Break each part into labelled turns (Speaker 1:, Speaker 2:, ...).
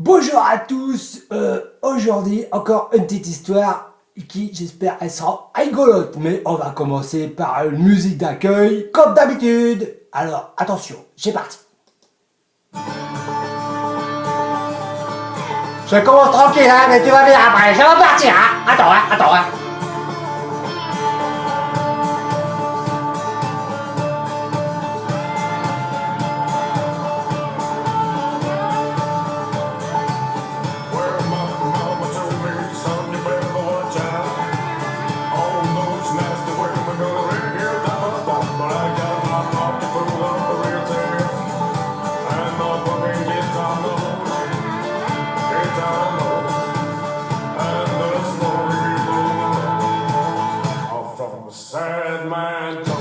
Speaker 1: Bonjour à tous, aujourd'hui encore une petite histoire qui j'espère elle sera rigolote, mais on va commencer par une musique d'accueil comme d'habitude. Alors attention, c'est parti. Je commence tranquille hein, mais tu vas venir après, je vais partir hein. Attends.
Speaker 2: Sad man told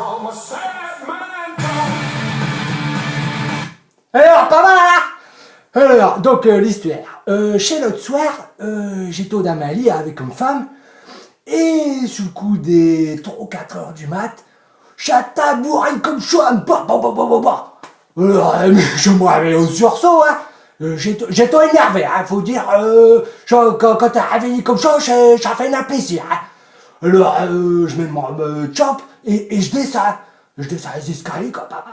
Speaker 2: from a sad man told.
Speaker 1: Alors pas mal là. Alors donc l'histoire. Chez l'autre soir, j'étais au Damali avec une femme et sous le coup des 3 ou 4 heures du mat, chatabourine comme chouan, bah. Je me réveille au sursaut, hein. J'étais énervé, hein, faut dire, quand t'es réveillé comme ça fait un plaisir, hein. Alors, je mets mon chop et je descends les escaliers, quoi, bah.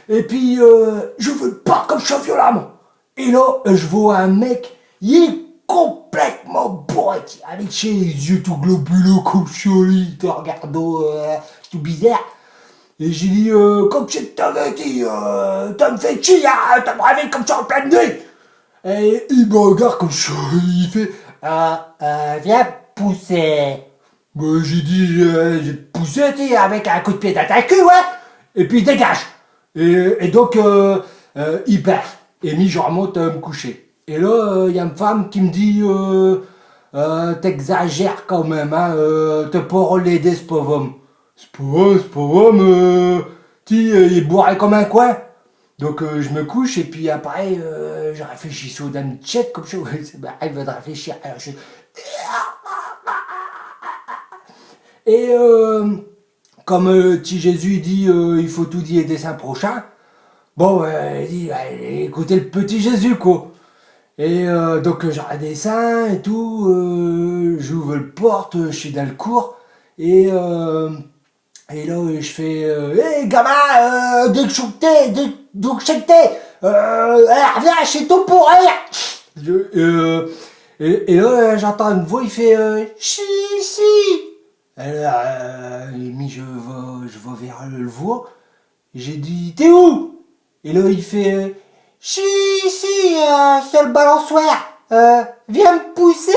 Speaker 1: Et puis, je veux pas comme ça violemment. Et là, je vois un mec, il est complètement bourré, avec ses yeux tout globuleux comme ça, il te regarde tout bizarre. Et j'ai dit, comme je t'avais dit, t'as me fait chier, hein, t'as me réveillé comme ça en pleine nuit. Et il me regarde comme ça, il fait, viens pousser. Bah, j'ai dit, j'ai poussé, avec un coup de pied dans ta cul, ouais. Et puis dégage. Et donc, il perd. Et je remonte me coucher. Et là, y a une femme qui me dit, t'exagères quand même, hein, t'es pas l'aider ce pauvre homme. Ce pauvre homme, il est bourré comme un coin. Donc je me couche et puis après, je réfléchis au dame tchèque comme ça. Elle va réfléchir. Alors, Et comme petit Jésus dit, il faut tout dire des saints prochains. Bon, il dit, écoutez le petit Jésus, quoi. Et donc j'arrête des seins et tout, j'ouvre le porte, je suis dans le cours, et là je fais, hé gamin, dès que je reviens chez tout pour rire. Et là j'entends une voix, il fait, si. Alors, je vais vers le voix, j'ai dit, t'es où? Et là, il fait, si, c'est le balançoire, viens me pousser.